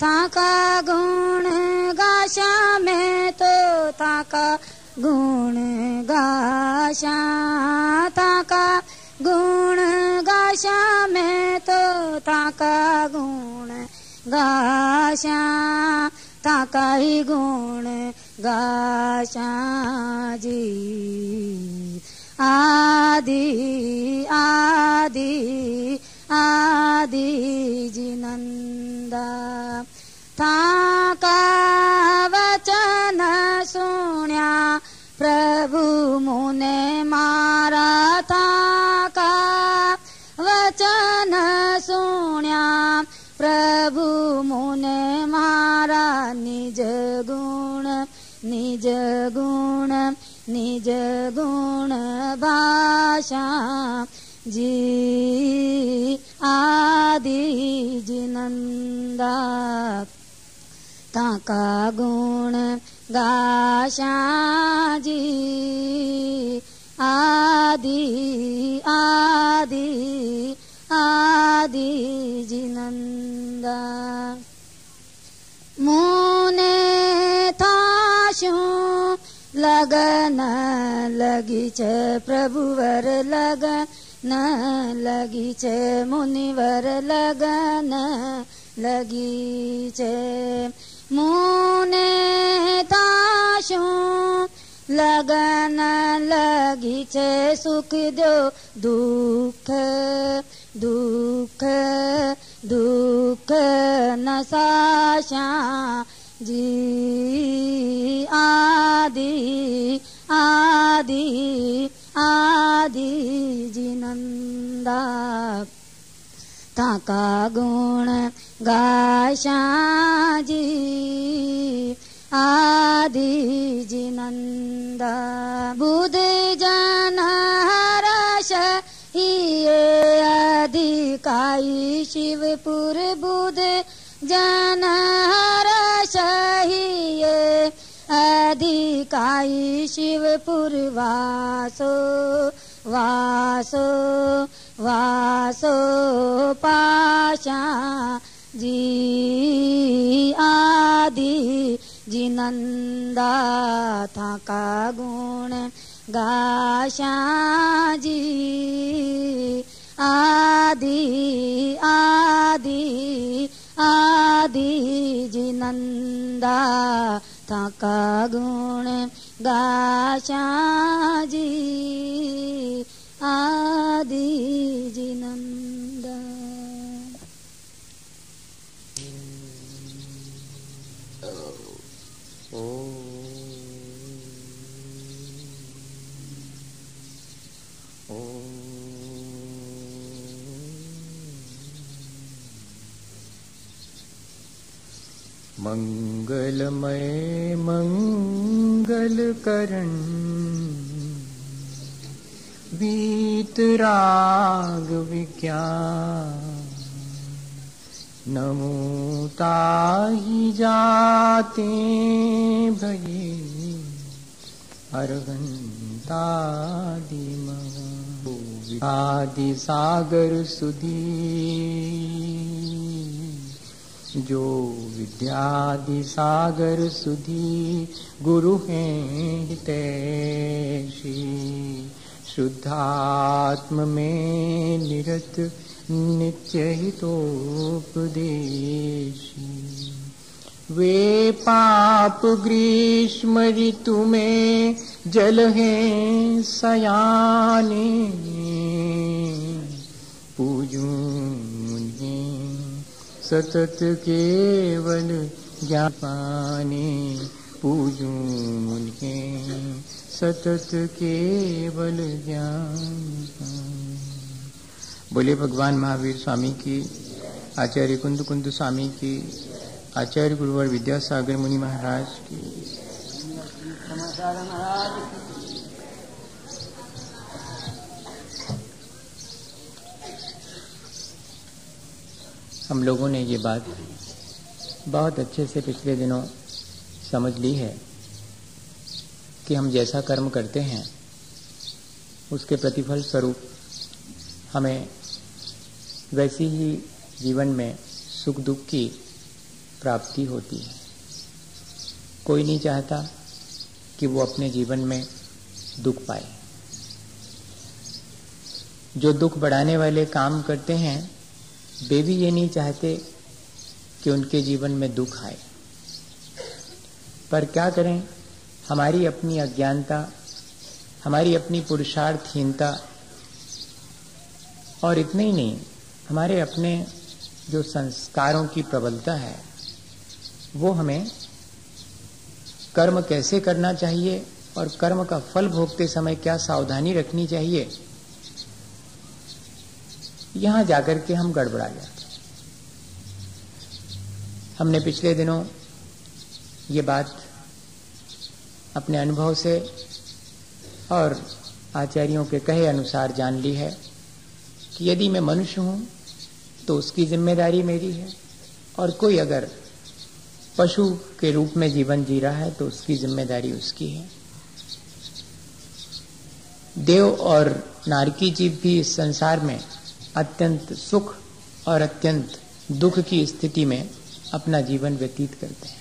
ताका गुण गाशा मैं तो ताका गुण गाशा, ताका गुण गाशा मैं तो ताका गुण गाशा, ताका ही गुण गाशा जी। आदि आदि आदि जिनंदा, ताका वचन सुन्या प्रभु मुने मारा, ताका वचन सुन्या प्रभु मुने मारा, निज गुण निज गुण निज गुण भाषा जी। आदि जिनंदा, ताका गुण गाशा जी। आदि आदि आदि जिनंदा, मुने थाशु लगन लगी छे प्रभुवर लगन लगी छे, मुनिवर लगन लगी छे। मुने ताशु लगन लगी छे, सुख दो दुख दुख दुख नसाशा जी। आदि आदि आदि जिनंदा, ताका गुण गाशा जी। आदि जिनंदा, बुध जन हर्ष हिये अधिकाई शिवपुर, बुध जन हर्ष हिये अधिकाई शिवपुर, वासो वासो वासो पाशा जी। आदि जिनंदा, ताका गुण गाशा जी। आदि आदि आदि जिनंदा, ताका गुण गाशा जी। आदि जिनंदा। मंगलमय मंगल करण, वीतराग विज्ञान, नमो ताहि जाते भये अरहंतादि महा। आदि सागर सुधी जो विद्यादि सागर सुधी, गुरु हैं हितैषी, शुद्धात्म में निरत नित्य हितोपदेशी। वे पाप ग्रीष्म ऋतु में जल हैं सयाने, पूजूं उन्हें सतत केवल ज्ञान पाने, पूजूं उन्हें सतत केवल ज्ञान पाने। बोले भगवान महावीर स्वामी की, आचार्य कुंद कुंद स्वामी की, आचार्य गुरुवर विद्यासागर मुनि महाराज की। हम लोगों ने ये बात बहुत अच्छे से पिछले दिनों समझ ली है कि हम जैसा कर्म करते हैं उसके प्रतिफल स्वरूप हमें वैसी ही जीवन में सुख दुख की प्राप्ति होती है। कोई नहीं चाहता कि वो अपने जीवन में दुख पाए। जो दुख बढ़ाने वाले काम करते हैं वे भी ये नहीं चाहते कि उनके जीवन में दुख आए। पर क्या करें, हमारी अपनी अज्ञानता, हमारी अपनी पुरुषार्थहीनता, और इतने ही नहीं, हमारे अपने जो संस्कारों की प्रबलता है वो हमें कर्म कैसे करना चाहिए और कर्म का फल भोगते समय क्या सावधानी रखनी चाहिए, यहां जाकर के हम गड़बड़ा जाते हैं। हमने पिछले दिनों ये बात अपने अनुभव से और आचार्यों के कहे अनुसार जान ली है कि यदि मैं मनुष्य हूं तो उसकी जिम्मेदारी मेरी है, और कोई अगर पशु के रूप में जीवन जी रहा है तो उसकी जिम्मेदारी उसकी है। देव और नारकी जीव भी इस संसार में अत्यंत सुख और अत्यंत दुख की स्थिति में अपना जीवन व्यतीत करते हैं।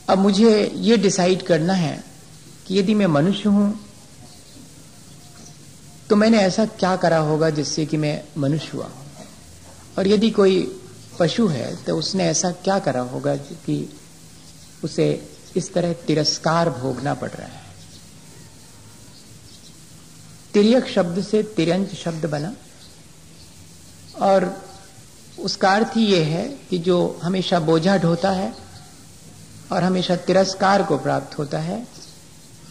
अब मुझे ये डिसाइड करना है कि यदि मैं मनुष्य हूं तो मैंने ऐसा क्या करा होगा जिससे कि मैं मनुष्य हुआ, और यदि कोई पशु है तो उसने ऐसा क्या करा होगा कि उसे इस तरह तिरस्कार भोगना पड़ रहा है। तिर्यक शब्द से तिर्यंच शब्द बना, और उसका अर्थ ही यह है कि जो हमेशा बोझा ढोता है और हमेशा तिरस्कार को प्राप्त होता है,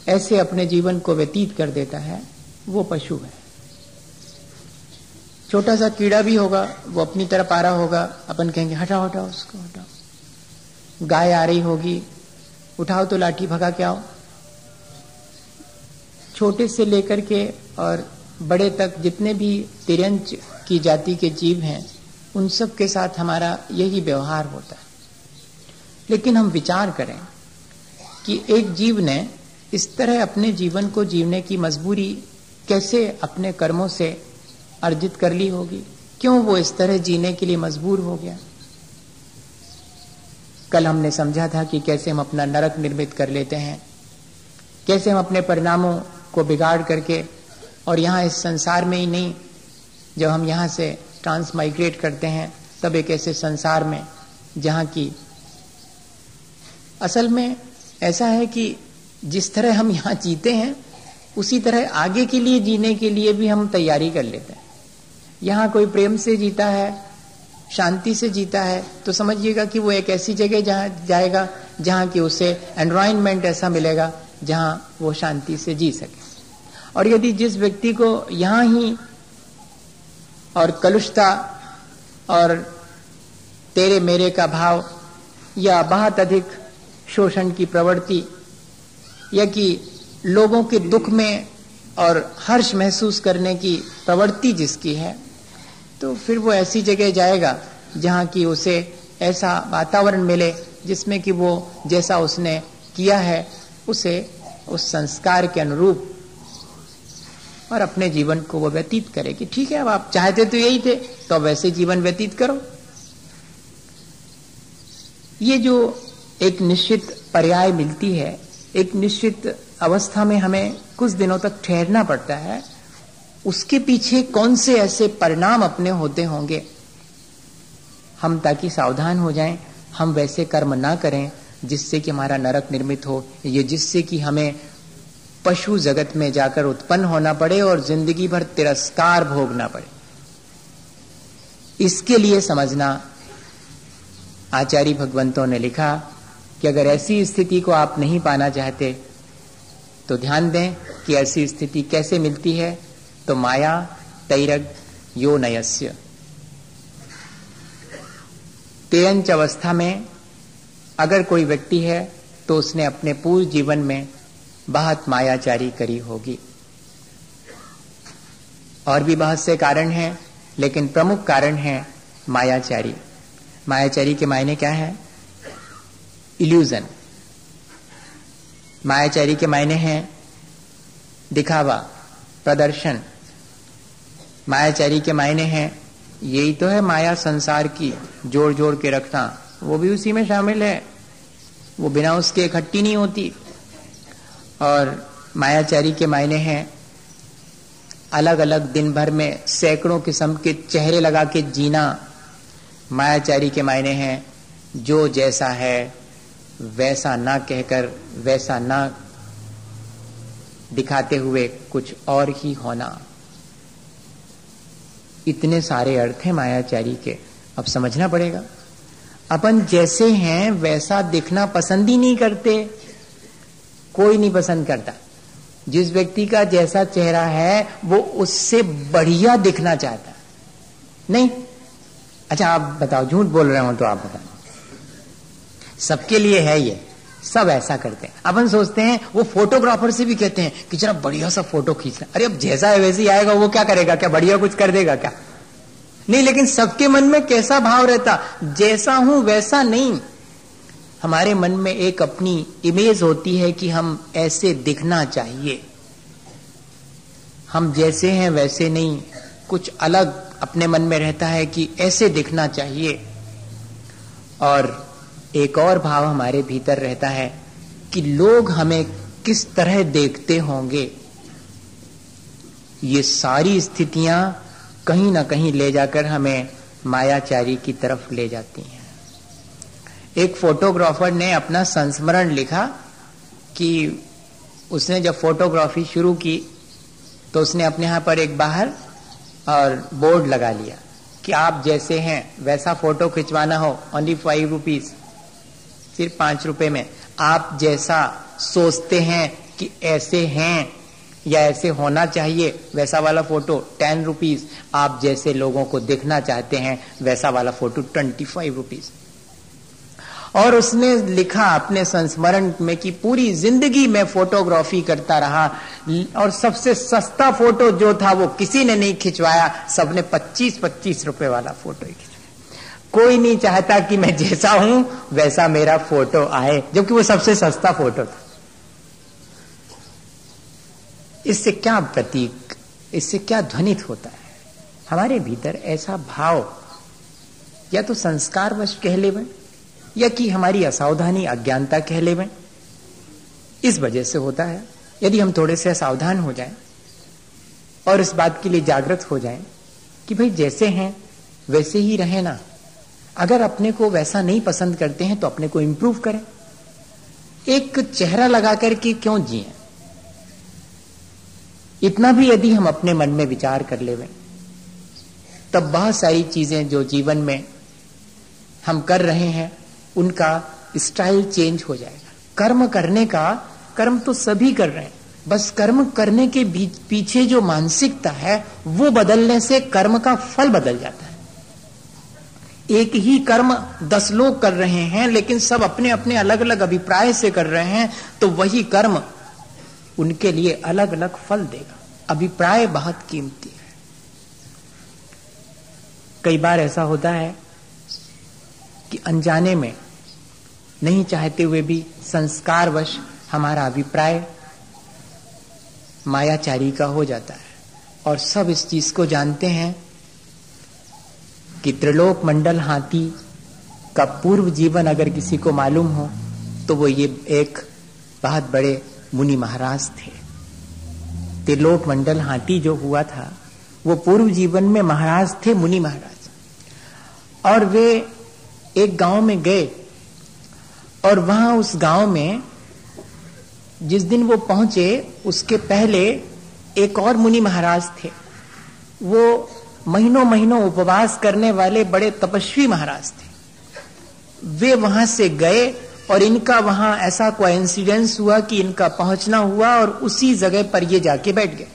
ऐसे अपने जीवन को व्यतीत कर देता है, वो पशु है। छोटा सा कीड़ा भी होगा, वो अपनी तरफ आ रहा होगा, अपन कहेंगे हटाओ हटाओ उसको हटाओ। गाय आ रही होगी, उठाओ तो लाठी भगा के आओ। छोटे से लेकर के और बड़े तक जितने भी तिर्यंच की जाति के जीव हैं, उन सब के साथ हमारा यही व्यवहार होता है। लेकिन हम विचार करें कि एक जीव ने इस तरह अपने जीवन को जीने की मजबूरी कैसे अपने कर्मों से अर्जित कर ली होगी, क्यों वो इस तरह जीने के लिए मजबूर हो गया। कल हमने समझा था कि कैसे हम अपना नरक निर्मित कर लेते हैं, कैसे हम अपने परिणामों को बिगाड़ करके, और यहाँ इस संसार में ही नहीं, जब हम यहाँ से ट्रांसमाइग्रेट करते हैं तब एक ऐसे संसार में जहाँ की असल में ऐसा है कि जिस तरह हम यहाँ जीते हैं उसी तरह आगे के लिए जीने के लिए भी हम तैयारी कर लेते हैं। यहाँ कोई प्रेम से जीता है, शांति से जीता है, तो समझिएगा कि वो एक ऐसी जगह जहाँ जाएगा जहाँ कि उसे एनवायरनमेंट ऐसा मिलेगा जहाँ वो शांति से जी सके। और यदि जिस व्यक्ति को यहाँ ही और कलुषता और तेरे मेरे का भाव या बहुत अधिक शोषण की प्रवृत्ति, या कि लोगों के दुख में और हर्ष महसूस करने की प्रवृत्ति जिसकी है, तो फिर वो ऐसी जगह जाएगा जहाँ की उसे ऐसा वातावरण मिले जिसमें कि वो जैसा उसने किया है उसे उस संस्कार के अनुरूप और अपने जीवन को वो व्यतीत करे कि ठीक है, अब आप चाहते तो यही थे, तो अब वैसे जीवन व्यतीत करो। ये जो एक निश्चित पर्याय मिलती है, एक निश्चित अवस्था में हमें कुछ दिनों तक ठहरना पड़ता है, उसके पीछे कौन से ऐसे परिणाम अपने होते होंगे, हम ताकि सावधान हो जाएं, हम वैसे कर्म ना करें जिससे कि हमारा नरक निर्मित हो, ये जिससे कि हमें पशु जगत में जाकर उत्पन्न होना पड़े और जिंदगी भर तिरस्कार भोगना पड़े। इसके लिए समझना, आचार्य भगवंतों ने लिखा कि अगर ऐसी स्थिति को आप नहीं पाना चाहते तो ध्यान दें कि ऐसी स्थिति कैसे मिलती है। तो माया तैरग यो नयस्य, तिर्यंच अवस्था में अगर कोई व्यक्ति है तो उसने अपने पूरे जीवन में बहुत मायाचारी करी होगी। और भी बहुत से कारण हैं, लेकिन प्रमुख कारण है मायाचारी। मायाचारी के मायने क्या है? इल्यूजन। मायाचारी के मायने हैं दिखावा, प्रदर्शन। मायाचारी के मायने हैं यही तो है माया संसार की, जोड़ जोड़ के रखना, वो भी उसी में शामिल है। वो बिना उसके इकट्ठी नहीं होती। और मायाचारी के मायने हैं अलग अलग दिन भर में सैकड़ों किस्म के चेहरे लगा के जीना। मायाचारी के मायने हैं जो जैसा है वैसा ना कहकर, वैसा ना दिखाते हुए कुछ और ही होना। इतने सारे अर्थ हैं मायाचारी के। अब समझना पड़ेगा। अपन जैसे हैं वैसा दिखना पसंद ही नहीं करते, कोई नहीं पसंद करता। जिस व्यक्ति का जैसा चेहरा है वो उससे बढ़िया दिखना चाहता नहीं। अच्छा आप बताओ, झूठ बोल रहे हो तो आप बताओ। सबके लिए है ये, सब ऐसा करते हैं। अपन सोचते हैं, वो फोटोग्राफर से भी कहते हैं कि जरा बढ़िया सा फोटो खींचना। अरे अब जैसा है वैसे ही आएगा, वो क्या करेगा? क्या बढ़िया कुछ कर देगा क्या? नहीं। लेकिन सबके मन में कैसा भाव रहता? जैसा हूं वैसा नहीं। हमारे मन में एक अपनी इमेज होती है कि हम ऐसे दिखना चाहिए। हम जैसे हैं वैसे नहीं, कुछ अलग अपने मन में रहता है कि ऐसे दिखना चाहिए। और एक और भाव हमारे भीतर रहता है कि लोग हमें किस तरह देखते होंगे। ये सारी स्थितियां कहीं ना कहीं ले जाकर हमें मायाचारी की तरफ ले जाती हैं। एक फोटोग्राफर ने अपना संस्मरण लिखा कि उसने जब फोटोग्राफी शुरू की तो उसने अपने यहाँ पर एक बाहर और बोर्ड लगा लिया कि आप जैसे हैं वैसा फोटो खिंचवाना हो ओनली 5 रुपीज, सिर्फ 5 रुपए में। आप जैसा सोचते हैं कि ऐसे हैं या ऐसे होना चाहिए वैसा वाला फोटो 10 रुपीज। आप जैसे लोगों को दिखना चाहते हैं वैसा वाला फोटो 25 रुपीज। और उसने लिखा अपने संस्मरण में कि पूरी जिंदगी में फोटोग्राफी करता रहा और सबसे सस्ता फोटो जो था वो किसी ने नहीं खिंचवाया, सबने 25-25 रुपए वाला फोटो ही खिंचवाया। कोई नहीं चाहता कि मैं जैसा हूं वैसा मेरा फोटो आए, जबकि वो सबसे सस्ता फोटो था। इससे क्या प्रतीक, इससे क्या ध्वनित होता है? हमारे भीतर ऐसा भाव या तो संस्कारवश कह लेवें या कि हमारी असावधानी अज्ञानता कह लेवें, इस वजह से होता है। यदि हम थोड़े से सावधान हो जाएं और इस बात के लिए जागृत हो जाएं कि भाई जैसे हैं वैसे ही रहें ना। अगर अपने को वैसा नहीं पसंद करते हैं तो अपने को इंप्रूव करें। एक चेहरा लगा करके क्यों जिएं? इतना भी यदि हम अपने मन में विचार कर लेवें तब बहुत सारी चीजें जो जीवन में हम कर रहे हैं उनका स्टाइल चेंज हो जाएगा। कर्म करने का, कर्म तो सभी कर रहे हैं, बस कर्म करने के पीछे जो मानसिकता है वो बदलने से कर्म का फल बदल जाता है। एक ही कर्म 10 लोग कर रहे हैं लेकिन सब अपने अपने अलग अलग अभिप्राय से कर रहे हैं, तो वही कर्म उनके लिए अलग अलग फल देगा। अभिप्राय बहुत कीमती है। कई बार ऐसा होता है कि अनजाने में, नहीं चाहते हुए भी संस्कारवश हमारा अभिप्राय मायाचारी का हो जाता है। और सब इस चीज को जानते हैं कि त्रिलोक मंडल हाथी का पूर्व जीवन अगर किसी को मालूम हो तो वो ये एक बहुत बड़े मुनि महाराज थे। त्रिलोक मंडल हाथी जो हुआ था वो पूर्व जीवन में महाराज थे, मुनि महाराज। और वे एक गांव में गए और वहां उस गांव में जिस दिन वो पहुंचे उसके पहले एक और मुनि महाराज थे। वो महीनों महीनों उपवास करने वाले बड़े तपस्वी महाराज थे। वे वहां से गए और इनका वहां ऐसा कोइंसिडेंस हुआ कि इनका पहुंचना हुआ और उसी जगह पर ये जाके बैठ गए।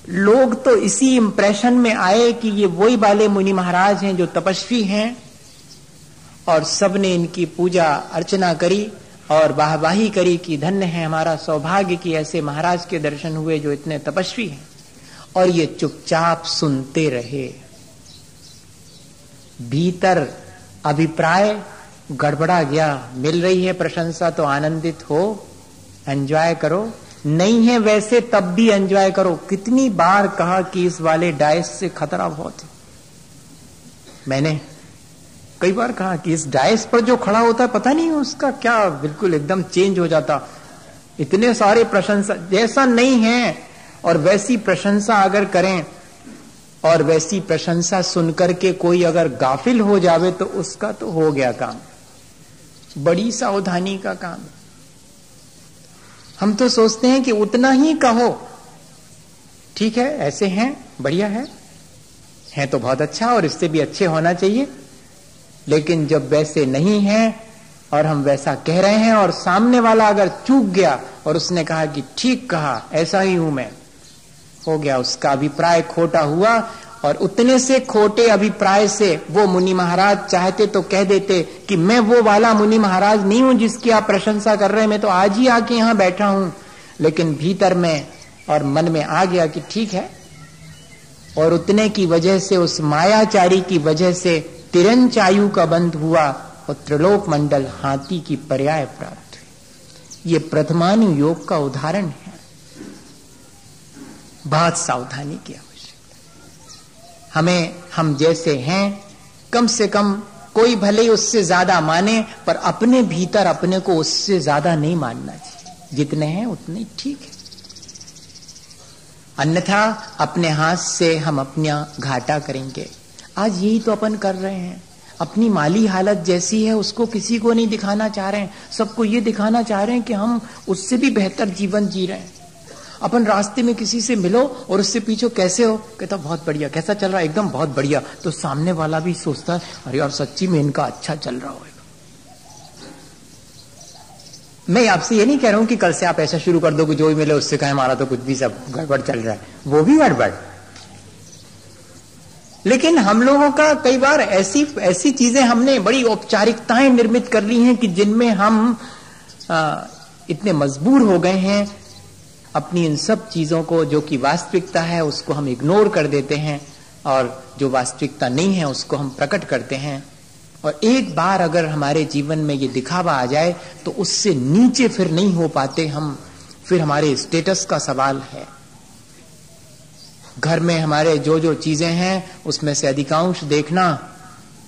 लोग तो इसी इंप्रेशन में आए कि ये वही वाले मुनि महाराज हैं जो तपस्वी हैं, और सबने इनकी पूजा अर्चना करी और वाहवाही करी कि धन्य है हमारा सौभाग्य कि ऐसे महाराज के दर्शन हुए जो इतने तपस्वी हैं। और ये चुपचाप सुनते रहे। भीतर अभिप्राय गड़बड़ा गया। मिल रही है प्रशंसा तो आनंदित हो, एंजॉय करो, नहीं है वैसे तब भी एंजॉय करो। कितनी बार कहा कि इस वाले डाइस से खतरा बहुत है। मैंने कई बार कहा कि इस डाइस पर जो खड़ा होता है पता नहीं उसका क्या बिल्कुल एकदम चेंज हो जाता। इतने सारे प्रशंसा जैसा नहीं है, और वैसी प्रशंसा अगर करें और वैसी प्रशंसा सुनकर के कोई अगर गाफिल हो जावे तो उसका तो हो गया काम। बड़ी सावधानी का काम। हम तो सोचते हैं कि उतना ही कहो, ठीक है ऐसे हैं बढ़िया है तो बहुत अच्छा और इससे भी अच्छे होना चाहिए। लेकिन जब वैसे नहीं है और हम वैसा कह रहे हैं और सामने वाला अगर चूक गया और उसने कहा कि ठीक कहा ऐसा ही हूं मैं, हो गया उसका अभिप्राय खोटा हुआ। और उतने से खोटे अभिप्राय से वो मुनि महाराज चाहते तो कह देते कि मैं वो वाला मुनि महाराज नहीं हूं जिसकी आप प्रशंसा कर रहे हैं, मैं तो आज ही आके यहां बैठा हूं। लेकिन भीतर में और मन में आ गया कि ठीक है, और उतने की वजह से उस मायाचारी की वजह से तिरंचायु का बंध हुआ और त्रिलोक मंडल हाथी की पर्याय प्राप्त हुई। ये प्रथमानु योग का उदाहरण है। बहुत सावधानी की आवश्यकता हमें। हम जैसे हैं कम से कम कोई भले उससे ज्यादा माने, पर अपने भीतर अपने को उससे ज्यादा नहीं मानना चाहिए। जितने हैं उतने ठीक है, अन्यथा अपने हाथ से हम अपना घाटा करेंगे। आज यही तो अपन कर रहे हैं। अपनी माली हालत जैसी है उसको किसी को नहीं दिखाना चाह रहे हैं, सबको ये दिखाना चाह रहे हैं कि हम उससे भी बेहतर जीवन जी रहे हैं। अपन रास्ते में किसी से मिलो और उससे पूछो कैसे हो, कहता बहुत बढ़िया। कैसा चल रहा है? एकदम बहुत बढ़िया। तो सामने वाला भी सोचता है अरे यार सच्ची में इनका अच्छा चल रहा होगा। मैं आपसे ये नहीं कह रहा हूं कि कल से आप ऐसा शुरू कर दो कि जो भी मिले उससे कहे हमारा तो कुछ भी सब गड़बड़ चल रहा है, वो भी गड़बड़। लेकिन हम लोगों का कई बार ऐसी चीजें हमने बड़ी औपचारिकताएं निर्मित कर ली हैं कि जिनमें हम इतने मजबूर हो गए हैं अपनी इन सब चीजों को, जो कि वास्तविकता है उसको हम इग्नोर कर देते हैं और जो वास्तविकता नहीं है उसको हम प्रकट करते हैं। और एक बार अगर हमारे जीवन में ये दिखावा आ जाए तो उससे नीचे फिर नहीं हो पाते हम। फिर हमारे स्टेटस का सवाल है। घर में हमारे जो जो चीजें हैं उसमें से अधिकांश देखना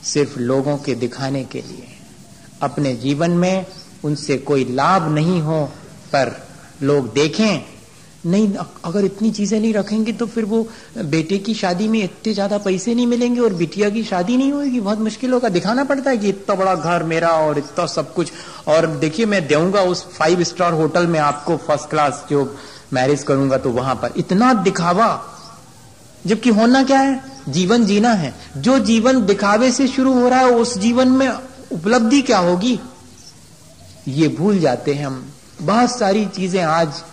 सिर्फ लोगों के दिखाने के लिए। अपने जीवन में उनसे कोई लाभ नहीं हो पर लोग देखें। नहीं, अगर इतनी चीजें नहीं रखेंगे तो फिर वो बेटे की शादी में इतने ज्यादा पैसे नहीं मिलेंगे और बिटिया की शादी नहीं होगी, बहुत मुश्किल होगा। दिखाना पड़ता है कि इतना बड़ा घर मेरा और इतना सब कुछ, और देखिए मैं दूंगा उस 5 स्टार होटल में आपको फर्स्ट क्लास जो मैरिज करूंगा तो वहां पर इतना दिखावा। जबकि होना क्या है? जीवन जीना है। जो जीवन दिखावे से शुरू हो रहा है उस जीवन में उपलब्धि क्या होगी ये भूल जाते हैं हम। बहुत सारी चीजें आज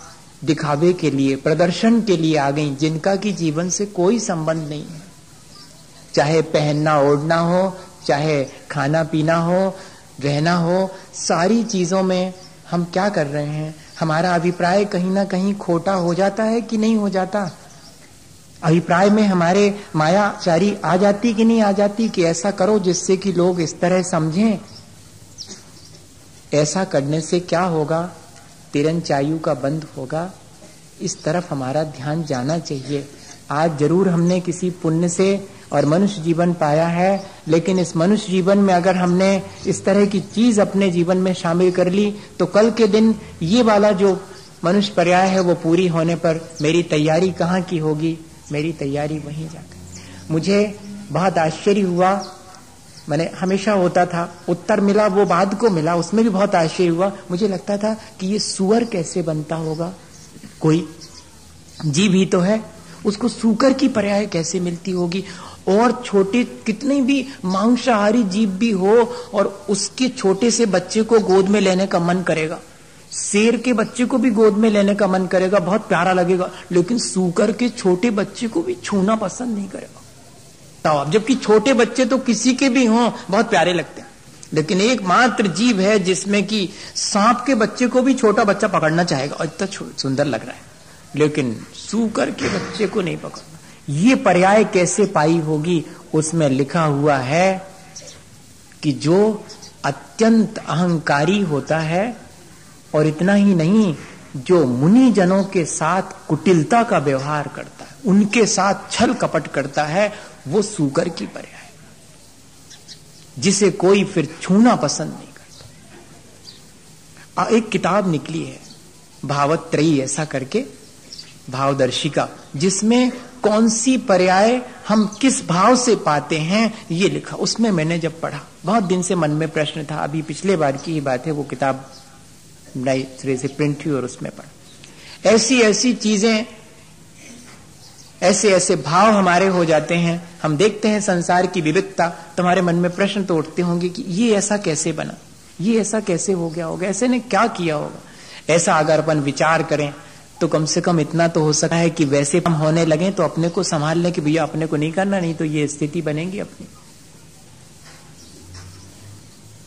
दिखावे के लिए, प्रदर्शन के लिए आ गई जिनका कि जीवन से कोई संबंध नहीं है। चाहे पहनना ओढ़ना हो, चाहे खाना पीना हो, रहना हो, सारी चीजों में हम क्या कर रहे हैं? हमारा अभिप्राय कहीं ना कहीं खोटा हो जाता है कि नहीं हो जाता? अभिप्राय में हमारे मायाचारी आ जाती कि नहीं आ जाती कि ऐसा करो जिससे कि लोग इस तरह समझें। ऐसा करने से क्या होगा? तिरंचायु का बंध होगा। इस तरफ हमारा ध्यान जाना चाहिए। आज जरूर हमने किसी पुण्य से और मनुष्य जीवन पाया है, लेकिन इस मनुष्य जीवन में अगर हमने इस तरह की चीज अपने जीवन में शामिल कर ली तो कल के दिन ये वाला जो मनुष्य पर्याय है वो पूरी होने पर मेरी तैयारी कहाँ की होगी? मेरी तैयारी वहीं जाकर। मुझे बहुत आश्चर्य हुआ। मैंने हमेशा होता था उत्तर मिला वो बाद को मिला, उसमें भी बहुत आश्चर्य हुआ। मुझे लगता था कि ये सूअर कैसे बनता होगा? कोई जीव ही तो है, उसको सूकर की पर्याय कैसे मिलती होगी? और छोटे कितने भी मांसाहारी जीव भी हो और उसके छोटे से बच्चे को गोद में लेने का मन करेगा। शेर के बच्चे को भी गोद में लेने का मन करेगा, बहुत प्यारा लगेगा। लेकिन सूकर के छोटे बच्चे को भी छूना पसंद नहीं करेगा। तो जबकि छोटे बच्चे तो किसी के भी हों बहुत प्यारे लगते हैं, लेकिन एकमात्र जीव है जिसमें कि सांप के बच्चे को भी छोटा बच्चा पकड़ना चाहेगा और इतना सुंदर लग रहा है, लेकिन सूकर के बच्चे को नहीं पकड़ना। ये पर्याय कैसे पाई होगी? उसमें लिखा हुआ है कि जो अत्यंत अहंकारी होता है, और इतना ही नहीं, जो मुनि जनों के साथ कुटिलता का व्यवहार करता है, उनके साथ छल कपट करता है, वो सूकर की पर्याय, जिसे कोई फिर छूना पसंद नहीं करता। एक किताब निकली है भावत्रयी ऐसा करके, भावदर्शिका, जिसमें कौन सी पर्याय हम किस भाव से पाते हैं ये लिखा। उसमें मैंने जब पढ़ा, बहुत दिन से मन में प्रश्न था, अभी पिछले बार की ही बात है, वो किताब नई सिरे से प्रिंट हुई और उसमें पढ़ा। ऐसी ऐसी चीजें, ऐसे ऐसे भाव हमारे हो जाते हैं, हम देखते हैं संसार की विविधता, तुम्हारे मन में प्रश्न तो उठते होंगे कि ये ऐसा कैसे बना, ये ऐसा कैसे हो गया होगा, ऐसे ने क्या किया होगा। ऐसा अगर अपन विचार करें तो कम से कम इतना तो हो सकता है कि वैसे हम होने लगे तो अपने को संभाल लें कि भैया अपने को नहीं करना, नहीं तो ये स्थिति बनेगी अपनी।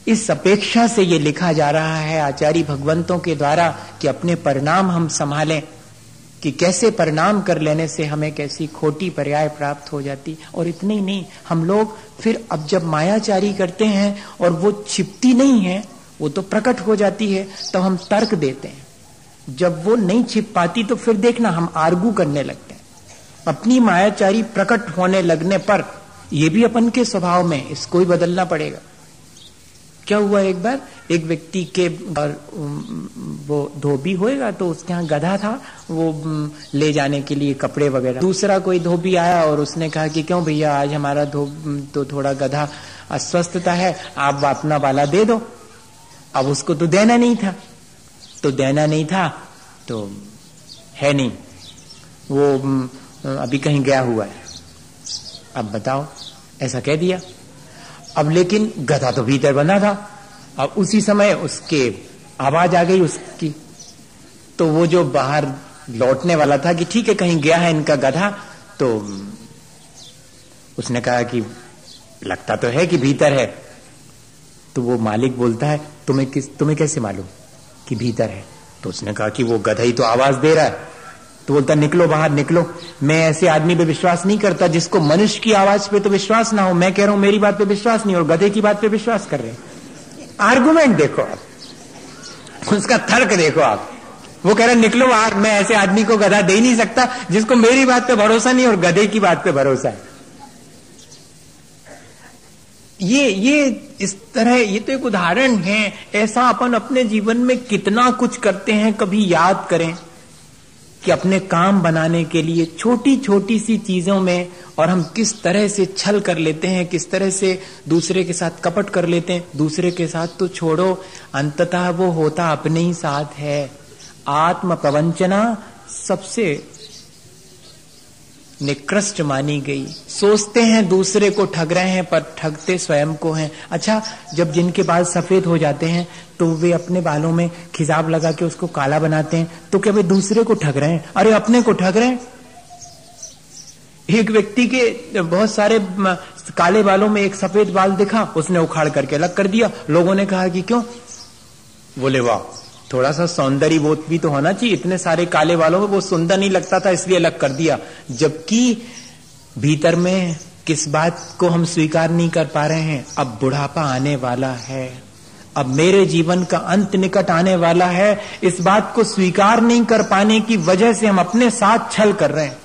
इस अपेक्षा से ये लिखा जा रहा है आचार्य भगवंतों के द्वारा कि अपने परिणाम हम संभालें, कि कैसे परिणाम कर लेने से हमें कैसी खोटी पर्याय प्राप्त हो जाती। और इतने ही नहीं, हम लोग फिर अब जब मायाचारी करते हैं और वो छिपती नहीं है, वो तो प्रकट हो जाती है, तो हम तर्क देते हैं। जब वो नहीं छिप पाती तो फिर देखना हम आर्गू करने लगते हैं। अपनी मायाचारी प्रकट होने लगने पर ये भी अपन के स्वभाव में, इसको ही बदलना पड़ेगा। क्या हुआ, एक बार एक व्यक्ति के वो धोबी होएगा तो उसके यहाँ गधा था, वो ले जाने के लिए कपड़े वगैरह। दूसरा कोई धोबी आया और उसने कहा कि क्यों भैया आज हमारा तो थोड़ा गधा अस्वस्थता है, आप अपना वाला दे दो। अब उसको तो देना नहीं था, तो है नहीं, वो अभी कहीं गया हुआ है। अब बताओ, ऐसा कह दिया। अब लेकिन गधा तो भीतर बंधा था। अब उसी समय उसके आवाज आ गई उसकी, तो वो जो बाहर लौटने वाला था कि ठीक है कहीं गया है इनका गधा, तो उसने कहा कि लगता तो है कि भीतर है। तो वो मालिक बोलता है तुम्हें कैसे मालूम कि भीतर है? तो उसने कहा कि वो गधा ही तो आवाज दे रहा है। तो बोलता निकलो बाहर निकलो, मैं ऐसे आदमी पे विश्वास नहीं करता जिसको मनुष्य की आवाज पे तो विश्वास ना हो। मैं कह रहा हूं मेरी बात पे विश्वास नहीं और गधे की बात पे विश्वास कर रहे हैं। आर्गुमेंट देखो आप, उसका तर्क देखो आप। वो कह रहे निकलो बाहर, मैं ऐसे आदमी को गधा दे ही नहीं सकता जिसको मेरी बात पे भरोसा नहीं और गधे की बात पे भरोसा है। ये इस तरह, ये तो एक उदाहरण है। ऐसा अपन अपने जीवन में कितना कुछ करते हैं, कभी याद करें कि अपने काम बनाने के लिए छोटी छोटी सी चीजों में और हम किस तरह से छल कर लेते हैं, किस तरह से दूसरे के साथ कपट कर लेते हैं। दूसरे के साथ तो छोड़ो, अंततः वो होता अपने ही साथ है। आत्म प्रवंचना सबसे निकृष्ट मानी गई। सोचते हैं दूसरे को ठग रहे हैं पर ठगते स्वयं को हैं। अच्छा, जब जिनके बाल सफेद हो जाते हैं तो वे अपने बालों में खिजाब लगा के उसको काला बनाते हैं, तो क्या वे दूसरे को ठग रहे हैं? अरे अपने को ठग रहे हैं। एक व्यक्ति के बहुत सारे काले बालों में एक सफेद बाल दिखा, उसने उखाड़ करके अलग कर दिया। लोगों ने कहा कि क्यों? बोले वाह, थोड़ा सा सौंदर्य बोध भी तो होना चाहिए, इतने सारे काले बालों में वो सुंदर नहीं लगता था इसलिए अलग कर दिया। जबकि भीतर में किस बात को हम स्वीकार नहीं कर पा रहे हैं? अब बुढ़ापा आने वाला है, अब मेरे जीवन का अंत निकट आने वाला है। इस बात को स्वीकार नहीं कर पाने की वजह से हम अपने साथ छल कर रहे हैं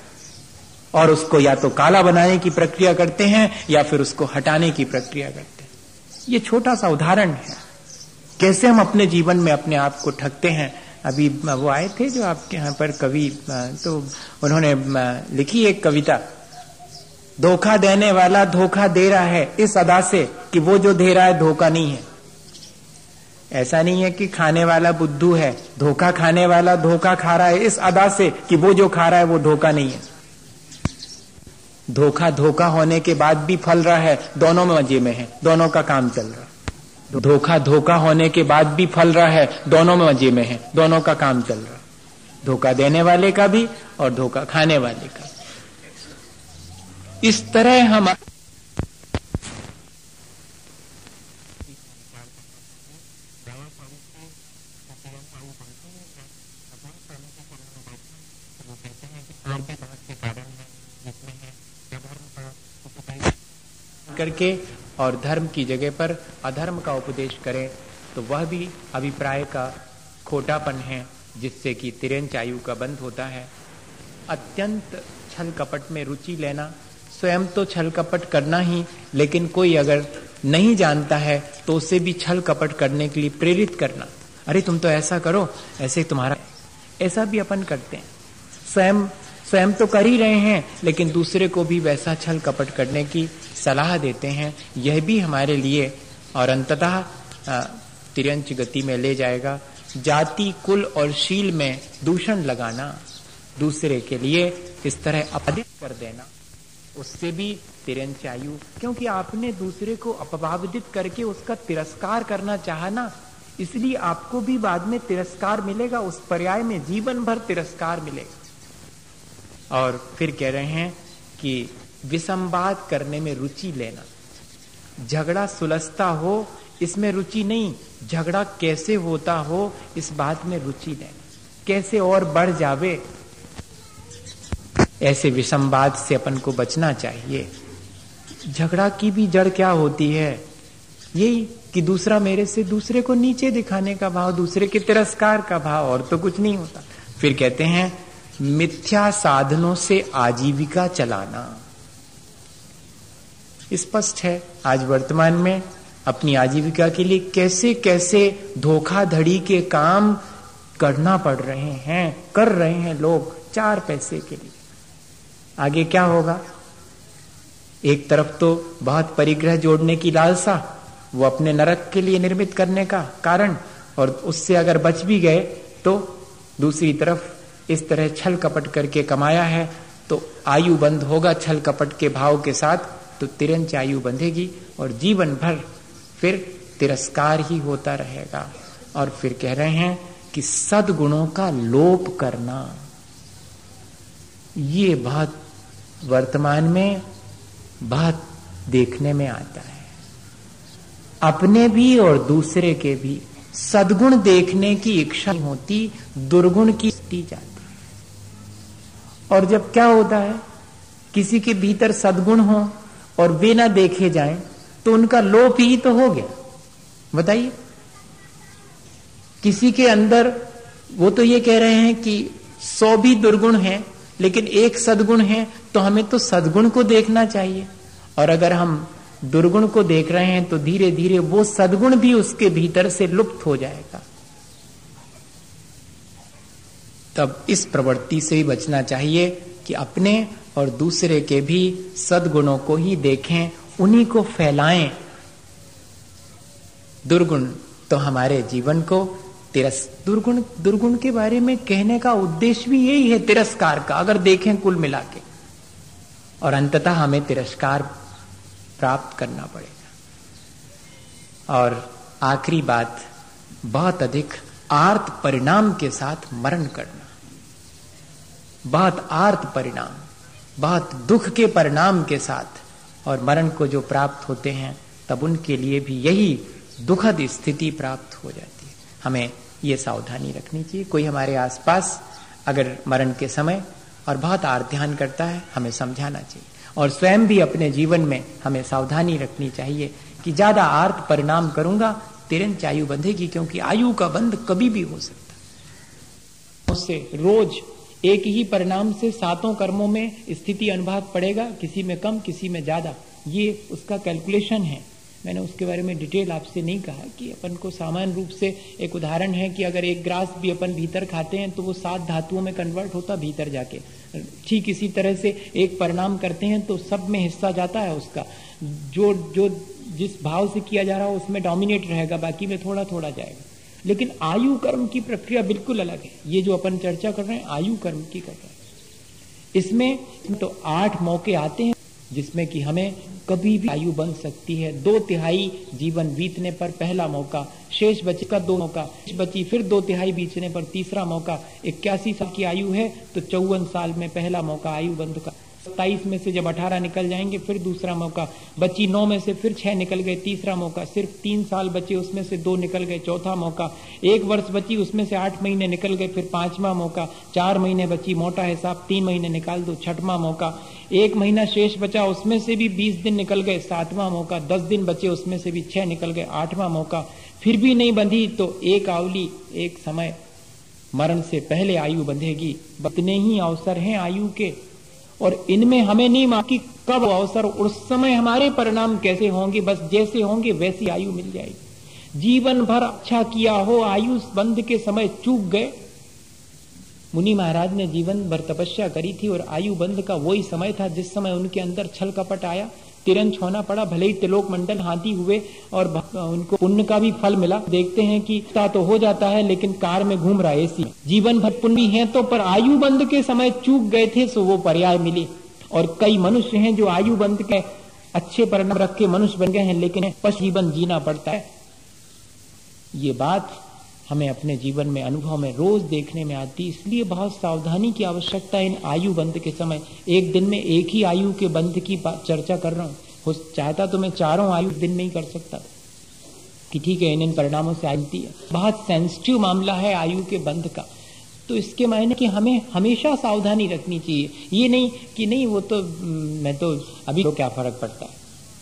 और उसको या तो काला बनाने की प्रक्रिया करते हैं या फिर उसको हटाने की प्रक्रिया करते हैं। ये छोटा सा उदाहरण है कैसे हम अपने जीवन में अपने आप को ठगते हैं। अभी वो आए थे जो आपके यहाँ पर कवि, तो उन्होंने लिखी एक कविता, धोखा देने वाला धोखा दे रहा है इस अदा से कि वो जो दे रहा है धोखा नहीं है। ऐसा नहीं है कि खाने वाला बुद्धू है, धोखा खाने वाला धोखा खा रहा है इस अदा से कि वो जो खा रहा है वो धोखा नहीं है। धोखा धोखा होने के बाद भी फल रहा है, दोनों में मजे में है, दोनों का काम चल रहा है। धोखा धोखा होने के बाद भी फल रहा है, दोनों में मजे में है, दोनों का काम चल रहा है, धोखा देने वाले का भी और धोखा खाने वाले का। इस तरह हम करके और धर्म की जगह पर अधर्म का उपदेश करें तो वह भी अभिप्राय का खोटापन है। जिससे कि तिरंच आयु का बंध होता है। अत्यंत छल कपट में रुचि लेना, स्वयं तो छल कपट करना ही, लेकिन कोई अगर नहीं जानता है तो उसे भी छल कपट करने के लिए प्रेरित करना। अरे तुम तो ऐसा करो, ऐसे तुम्हारा, ऐसा भी अपन करते हैं। स्वयं तो कर ही रहे हैं, लेकिन दूसरे को भी वैसा छल कपट करने की सलाह देते हैं। यह भी हमारे लिए और अंततः तिरंच गति में ले जाएगा। जाति, कुल और शील में दूषण लगाना, दूसरे के लिए इस तरह अपराधित कर देना, उससे भी तिरंच आयु, क्योंकि आपने दूसरे को अपवादित करके उसका तिरस्कार करना चाहा ना, इसलिए आपको भी बाद में तिरस्कार मिलेगा, उस पर्याय में जीवन भर तिरस्कार मिलेगा। और फिर कह रहे हैं कि विसंवाद करने में रुचि लेना, झगड़ा सुलझता हो इसमें रुचि नहीं, झगड़ा कैसे होता हो इस बात में रुचि लेना, कैसे और बढ़ जावे, ऐसे विसंवाद से अपन को बचना चाहिए। झगड़ा की भी जड़ क्या होती है? यही कि दूसरा मेरे से, दूसरे को नीचे दिखाने का भाव, दूसरे के तिरस्कार का भाव, और तो कुछ नहीं होता। फिर कहते हैं मिथ्या साधनों से आजीविका चलाना। स्पष्ट है आज वर्तमान में अपनी आजीविका के लिए कैसे कैसे धोखाधड़ी के काम करना पड़ रहे हैं, कर रहे हैं लोग 4 पैसे के लिए। आगे क्या होगा? एक तरफ तो बहुत परिग्रह जोड़ने की लालसा, वो अपने नरक के लिए निर्मित करने का कारण, और उससे अगर बच भी गए तो दूसरी तरफ इस तरह छल कपट करके कमाया है तो आयु बंध होगा छल कपट के भाव के साथ, तो तिरंच आयु बंधेगी और जीवन भर फिर तिरस्कार ही होता रहेगा। और फिर कह रहे हैं कि सद्गुणों का लोप करना, ये बहुत वर्तमान में बहुत देखने में आता है। अपने भी और दूसरे के भी सद्गुण देखने की इच्छा होती, दुर्गुण की जाती है। और जब क्या होता है, किसी के भीतर सद्गुण हो और वे ना देखे जाएं तो उनका लोप ही तो हो गया। बताइए, किसी के अंदर, वो तो ये कह रहे हैं कि 100 भी दुर्गुण हैं लेकिन एक सद्गुण है, तो हमें तो सद्गुण को देखना चाहिए। और अगर हम दुर्गुण को देख रहे हैं तो धीरे धीरे वो सद्गुण भी उसके भीतर से लुप्त हो जाएगा। तब इस प्रवृत्ति से ही बचना चाहिए कि अपने और दूसरे के भी सद्गुणों को ही देखें, उन्हीं को फैलाएं। दुर्गुण तो हमारे जीवन को दुर्गुण के बारे में कहने का उद्देश्य भी यही है, तिरस्कार का, अगर देखें कुल मिला के। और अंततः हमें तिरस्कार प्राप्त करना पड़ेगा। और आखिरी बात, बहुत अधिक आर्त परिणाम के साथ मरण करना, बहुत आर्त परिणाम, बहुत दुख के परिणाम के साथ, और मरण को जो प्राप्त होते हैं तब उनके लिए भी यही दुखद स्थिति प्राप्त हो जाती है। हमें ये सावधानी रखनी चाहिए। कोई हमारे आसपास अगर मरण के समय और बहुत आर्त ध्यान करता है, हमें समझाना चाहिए। और स्वयं भी अपने जीवन में हमें सावधानी रखनी चाहिए कि ज्यादा आर्त परिणाम करूंगा तिरंच आयु बंधेगी, क्योंकि आयु का बंध कभी भी हो सकता है। उससे रोज एक ही परिणाम से 7 कर्मों में स्थिति अनुभाग पड़ेगा, किसी में कम किसी में ज्यादा, ये उसका कैलकुलेशन है। मैंने उसके बारे में डिटेल आपसे नहीं कहा कि अपन को सामान्य रूप से एक उदाहरण है कि अगर एक ग्रास भी अपन भीतर खाते हैं तो वो 7 धातुओं में कन्वर्ट होता भीतर जाके। ठीक इसी तरह से एक परिणाम करते हैं तो सब में हिस्सा जाता है उसका, जो जिस भाव से किया जा रहा है उसमें डोमिनेट रहेगा, बाकी में थोड़ा थोड़ा जाएगा। लेकिन आयु कर्म की प्रक्रिया बिल्कुल अलग है। ये जो अपन चर्चा कर रहे हैं आयु कर्म की कर रहे हैं, इसमें तो 8 मौके आते हैं जिसमें कि हमें कभी भी आयु बन सकती है। 2/3 जीवन बीतने पर पहला मौका, शेष बचे का 2 मौका, बची फिर 2/3 बीतने पर तीसरा मौका। 81 साल की आयु है तो 54 साल में पहला मौका आयु बंध का। 27 में से जब 18 निकल जाएंगे फिर दूसरा मौका, बची 9 में से फिर 6 निकल गए, तीसरा मौका। सिर्फ 3 साल बचे, उसमें से 2 निकल गए, चौथा मौका। 1 वर्ष बची, उसमें से 8 महीने निकल गए, फिर 5वां मौका। 4 महीने बची, मोटा हिसाब 3 महीने निकाल दो, 6वां मौका। 1 महीना शेष बचा, उसमें से भी 20 दिन निकल गए, 7वां मौका। 10 दिन बचे, उसमें से भी 6 निकल गए, 8वां मौका। फिर भी नहीं बंधी तो एक आवली, एक समय मरण से पहले आयु बंधेगी। इतने ही अवसर हैं आयु के, और इनमें हमें नहीं मालूम कि कब अवसर, उस समय हमारे परिणाम कैसे होंगे। बस जैसे होंगे वैसी आयु मिल जाएगी। जीवन भर अच्छा किया हो, आयु बंध के समय चूक गए। मुनि महाराज ने जीवन भर तपस्या करी थी और आयु बंध का वही समय था जिस समय उनके अंदर छल कपट आया, तिरंज होना पड़ा। भले ही त्रिलोक मंडल हाथी हुए और उनको पुण्य का भी फल मिला। देखते हैं कि तो हो जाता है लेकिन कार में घूम रहा है ऐसी। जीवन भर पुण्य है तो, पर आयु बंध के समय चूक गए थे, सो वो पर्याय मिली। और कई मनुष्य हैं जो आयु बंध के अच्छे परिणाम रख के मनुष्य बन गए हैं, लेकिन पशु जीवन जीना पड़ता है। ये बात हमें अपने जीवन में, अनुभव में रोज देखने में आती। इसलिए बहुत सावधानी की आवश्यकता है इन आयु बंध के समय। एक दिन में एक ही आयु के बंध की चर्चा कर रहा हूं। चाहता तो मैं चारों आयु दिन में ही कर सकता था कि ठीक है इन परिणामों से आती है। बहुत सेंसिटिव मामला है आयु के बंध का। तो इसके मायने कि हमें हमेशा सावधानी रखनी चाहिए। ये नहीं कि नहीं वो तो मैं तो अभी तो क्या फर्क पड़ता है,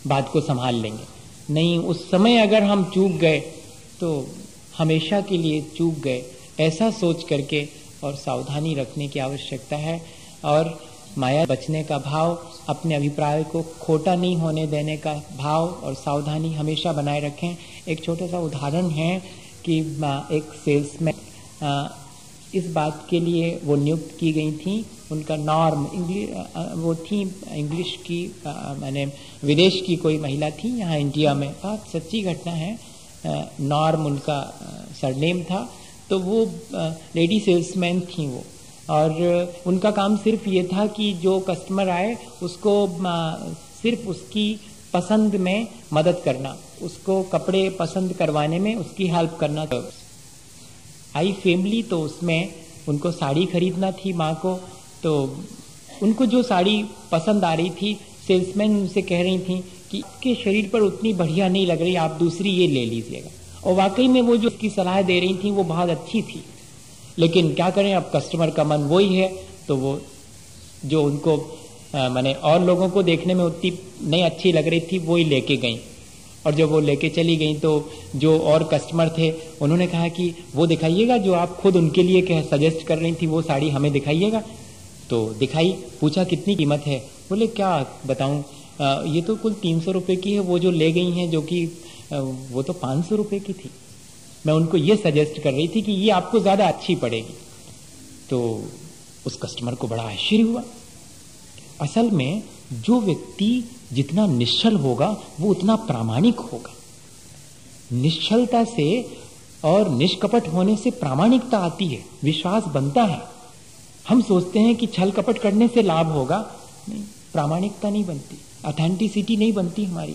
बात को संभाल लेंगे। नहीं, उस समय अगर हम चूक गए तो हमेशा के लिए चूक गए, ऐसा सोच करके और सावधानी रखने की आवश्यकता है। और माया बचने का भाव, अपने अभिप्राय को खोटा नहीं होने देने का भाव और सावधानी हमेशा बनाए रखें। एक छोटा सा उदाहरण है कि एक सेल्समैन इस बात के लिए वो नियुक्त की गई थी, उनका नॉर्म वो थी इंग्लिश की, मैंने विदेश की कोई महिला थी यहाँ इंडिया में, बहुत सच्ची घटना है। नॉर्म उनका सरनेम था। तो वो लेडी सेल्समैन थी वो, और उनका काम सिर्फ ये था कि जो कस्टमर आए उसको सिर्फ उसकी पसंद में मदद करना, उसको कपड़े पसंद करवाने में उसकी हेल्प करना। आई फैमिली, तो उसमें उनको साड़ी खरीदना थी माँ को। तो उनको जो साड़ी पसंद आ रही थी, सेल्समैन उनसे कह रही थी कि आपके शरीर पर उतनी बढ़िया नहीं लग रही, आप दूसरी ये ले लीजिएगा। और वाकई में वो जो उसकी सलाह दे रही थी वो बहुत अच्छी थी, लेकिन क्या करें, अब कस्टमर का मन वही है। तो वो जो उनको माने और लोगों को देखने में उतनी नहीं अच्छी लग रही थी, वो ही लेके गई। और जब वो लेके चली गई तो जो और कस्टमर थे उन्होंने कहा कि वो दिखाइएगा जो आप खुद उनके लिए सजेस्ट कर रही थी, वो साड़ी हमें दिखाइएगा। तो दिखाई, पूछा कितनी कीमत है, बोले क्या बताऊं, ये तो कुल 300 रुपए की है, वो जो ले गई हैं जो कि वो तो 500 रुपए की थी। मैं उनको ये सजेस्ट कर रही थी कि ये आपको ज्यादा अच्छी पड़ेगी। तो उस कस्टमर को बड़ा आश्चर्य हुआ। असल में जो व्यक्ति जितना निश्चल होगा वो उतना प्रामाणिक होगा। निश्चलता से और निष्कपट होने से प्रामाणिकता आती है, विश्वास बनता है। हम सोचते हैं कि छल कपट करने से लाभ होगा, नहीं, प्रामाणिकता नहीं बनती, ऑथेंटिसिटी नहीं बनती हमारी।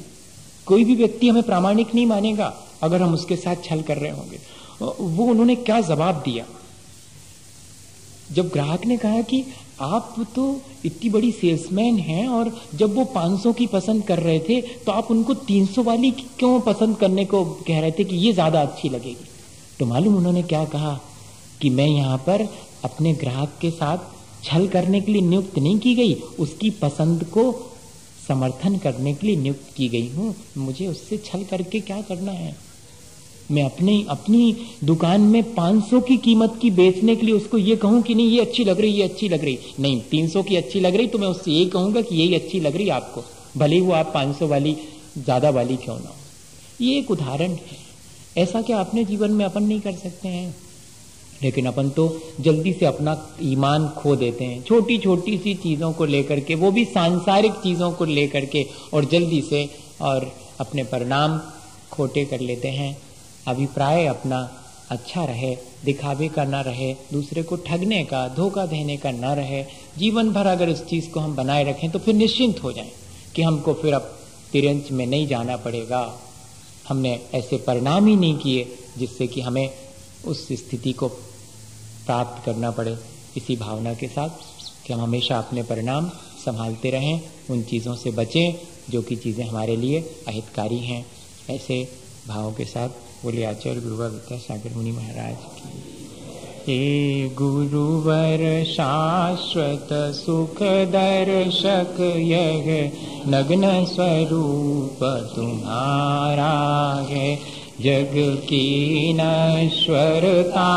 कोई भी व्यक्ति हमें प्रामाणिक नहीं मानेगा अगर हम उसके साथ छल कर रहे होंगे। वो उन्होंने क्या जवाब दिया, जब ग्राहक ने कहा कि आप तो इतनी बड़ी सेल्समैन हैं और जब वो 500 की पसंद कर रहे थे तो आप उनको 300 वाली क्यों पसंद करने को कह रहे थे कि ये ज्यादा अच्छी लगेगी। तो मालूम उन्होंने क्या कहा कि मैं यहाँ पर अपने ग्राहक के साथ छल करने के लिए नियुक्त नहीं की गई, उसकी पसंद को समर्थन करने के लिए नियुक्त की गई हूँ। मुझे उससे छल करके क्या करना है। मैं अपनी दुकान में 500 की कीमत की बेचने के लिए उसको ये कहूं कि नहीं ये अच्छी लग रही, ये अच्छी लग रही, नहीं 300 की अच्छी लग रही, तो मैं उससे ये कहूंगा कि यही अच्छी लग रही आपको, भले ही वो आप 500 वाली ज्यादा वाली क्यों ना हो। ये एक उदाहरण है। ऐसा क्या अपने जीवन में अपन नहीं कर सकते हैं? लेकिन अपन तो जल्दी से अपना ईमान खो देते हैं छोटी छोटी सी चीजों को लेकर के, वो भी सांसारिक चीजों को लेकर के, और जल्दी से और अपने परिणाम खोटे कर लेते हैं। अभिप्राय अपना अच्छा रहे, दिखावे का ना रहे, दूसरे को ठगने का, धोखा देने का ना रहे। जीवन भर अगर इस चीज को हम बनाए रखें तो फिर निश्चिंत हो जाएं कि हमको फिर अब तिरंज में नहीं जाना पड़ेगा। हमने ऐसे परिणाम ही नहीं किए जिससे कि हमें उस स्थिति को प्राप्त करना पड़े। इसी भावना के साथ कि हम हमेशा अपने परिणाम संभालते रहें, उन चीज़ों से बचें जो कि चीज़ें हमारे लिए अहितकारी हैं। ऐसे भावों के साथ बोले आचार्य गुरुवर विद्यासागर मुनि महाराज की। हे गुरुवर शाश्वत सुख दर्शक, यह नग्न स्वरूप तुम्हारा है। जग की नश्वरता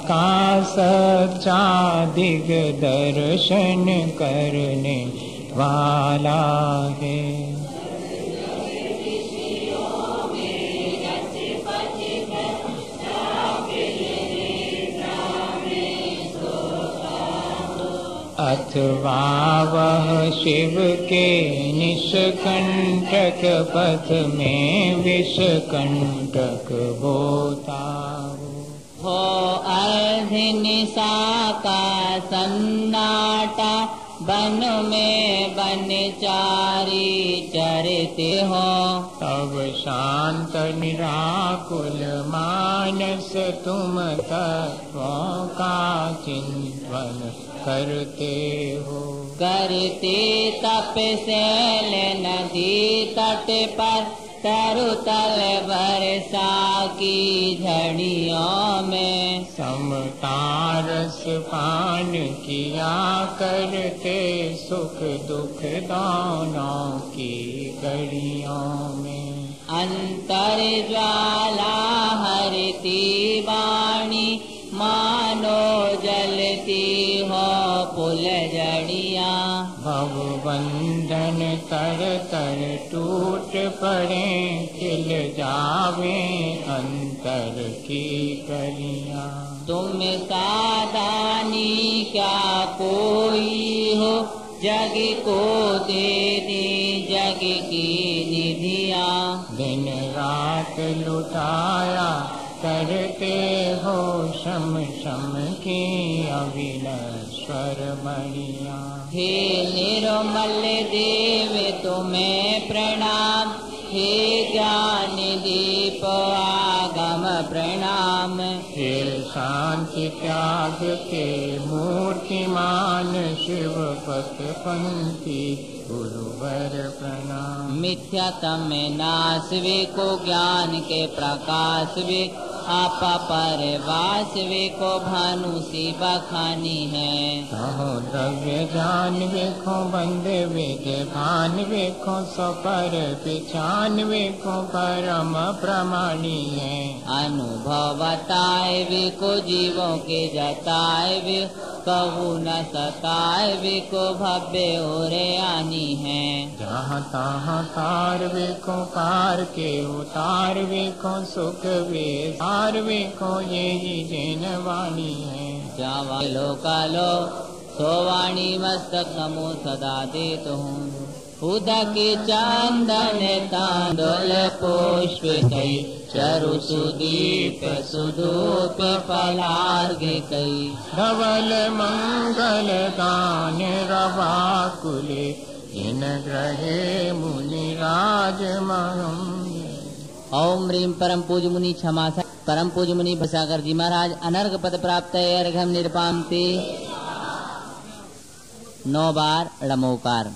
का सच्चा दिग्दर्शन करने वाला है। अथवा वह शिव के निष्कंटक पथ में विषकंटक होता हो अर्धनिशा का सन्नाटा, वन में बनचारी चरते हो। तब शांत निराकुल मानस तुम तत्वों का चिंतन करते हो। करते तपशैल नदी तट पर, तरुतल वर्षा की झड़ियों में। समता रस पान किया करते सुख दुख दोनों की घड़ियों में। अंतर ज्वाला हरती वाणी, मानो जलती हो फुलझड़ियाँ। भवबंधन तर तर टूट पड़े, खिल जावे अंतर की कलियाँ। तुम सादानी क्या कोई हो, जग को दे दे जग की निधियाँ। दिन रात लुटाया करते हो शम शम की अविनश्वर मणिया। हे निर्मल देव तुम्हें प्रणाम, हे ज्ञान दीप आगम प्रणाम। हे शांति त्याग के मूर्तिमान शिव पथ पंथी गुरुवर प्रणाम। मिथ्यातम नाश वे को ज्ञान के प्रकाश वे, आपा पर वास वे को भानु सी बखानी है। कहो द्रव्य जान वेखो बंद वेद भान वेखो, सो पर पिछान वेखो परम प्रमाणी है। अनुभव बताए वे को जीवों के जताए वे, कहू न सताए वे को भव्य ओरे आनी है। जहाँ तहाँ तार वेखो पार के उतार वेखो, सुख वे सार वेखो यही जैन वाणी है। जावा लो कालो सोवाणी मस्तक नमो सदा देत हूँ। उदक चंदन तांदुल पुष्प कई, चरु सुदीप सुधूप फलार्घ कई। धवल मंगल दान रवाकुले, इन ग्रहे मुनि राज महम। ओम ह्रीम परम पूज मुनि क्षमा, परम पूज मुनि भसागर जी महाराज अनर्घ पद प्राप्त अर्घम निरपांति। 9 बार ड़मोकार।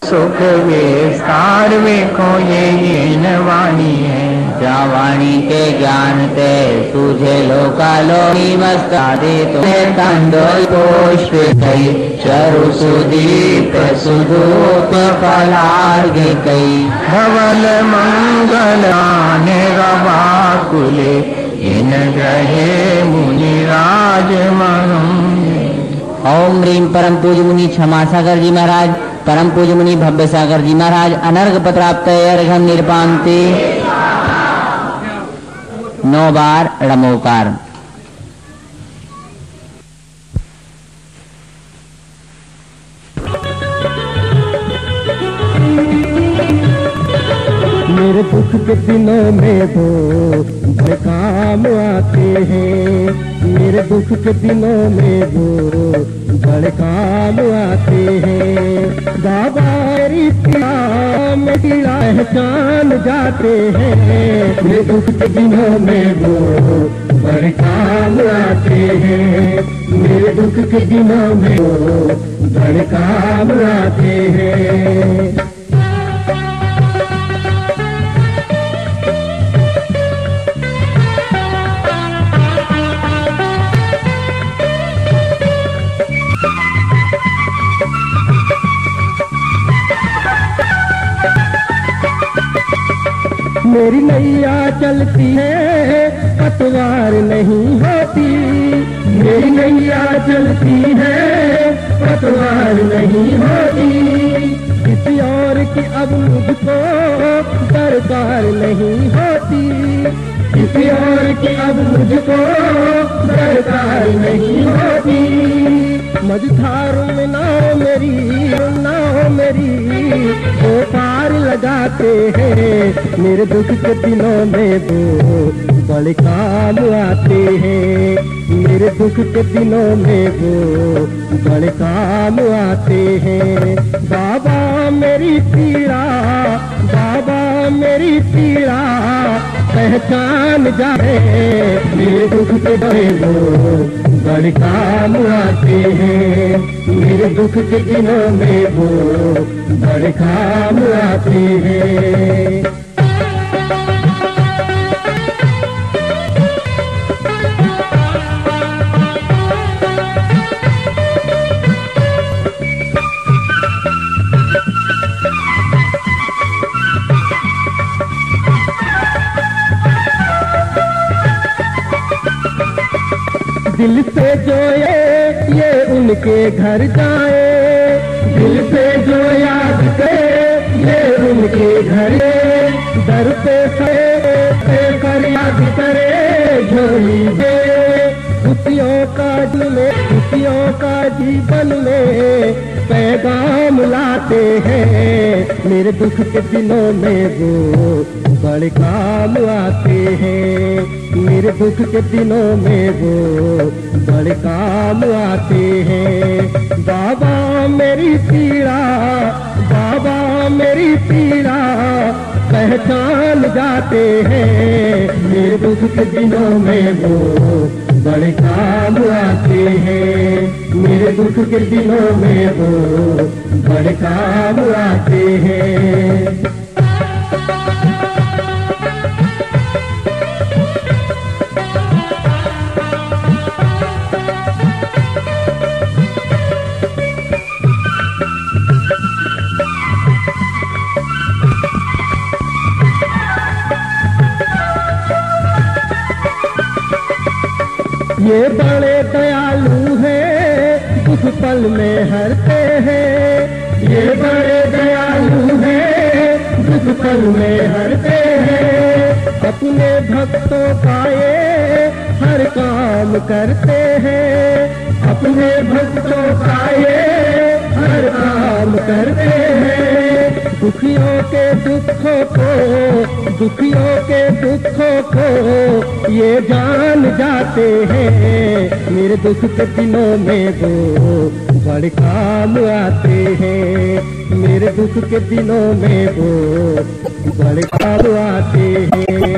सुख विस्तार वेखो ये वाणी है। जावाणी के ज्ञान ते सूझे लोकालो, मस्तादे तुम्हें तांडोल पुष्प कई, चरु सुदीप सुधूप फलार्घ कई। धवल मंगल रवाकुले, इन ग्रहे मुनि राज महम। ओम ह्रीम परम पूज मुनि क्षमा सागर जी महाराज, परम पूज मुनि भव्य सागर जी महाराज अनर्घ पत्राप्त अर्घम निरपांति। 9 बार ड़मोकार। मेरे दुख के दिनों में वो बड़े काम आते हैं। मेरे दुख के दिनों में वो बड़े काम आते हैं। दाबारी में पहचान जाते हैं। मेरे दुख के दिनों में वो बड़े काम आते हैं। मेरे दुख के दिनों में वो बड़े काम आते हैं। मेरी नैया चलती है पतवार नहीं होती, मेरी नैया चलती है पतवार नहीं होती। किसी और की अब मुझको दरकार नहीं होती, किसी और की अब मुझको दरकार नहीं होती। मझधार में नाव मेरी वो पार लगाते हैं, मेरे दुख के दिनों में वो बड़े काम आते हैं, मेरे दुख के दिनों में वो बड़े काम आते हैं। बाबा मेरी पीड़ा, बाबा मेरी पीड़ा पहचान जाए, मेरे दुख के बड़े वो बड़े काम आते हैं, मेरे दुख के दिनों में वो बड़े काम आते हैं। दिल से जो ये उनके घर जाए, दिल से जो याद करे ये उनके घर, दर पे फरियाद करे झोली दे। खुशियों का जीवन में पैगाम लाते हैं, मेरे दुख के दिनों में वो बड़े काम आते हैं, मेरे दुख के दिनों में वो बड़े काम आते हैं। बाबा मेरी पीड़ा, बाबा मेरी पीड़ा पहचान जाते हैं, मेरे दुख के दिनों में वो बड़े काम आते हैं, मेरे दुख के दिनों में वो बड़े काम आते हैं। ये बड़े दयालु हैं, दुख पल में हरते हैं, ये बड़े दयालु हैं, दुख पल में हरते हैं। अपने भक्तों का ये हर काम करते हैं, अपने भक्तों का ये हर काम करते हैं। दुखियों के दुखों को ये जान जाते हैं, मेरे दुख के दिनों में वो बड़े काम आते हैं, मेरे दुख के दिनों में वो बड़े काम आते हैं।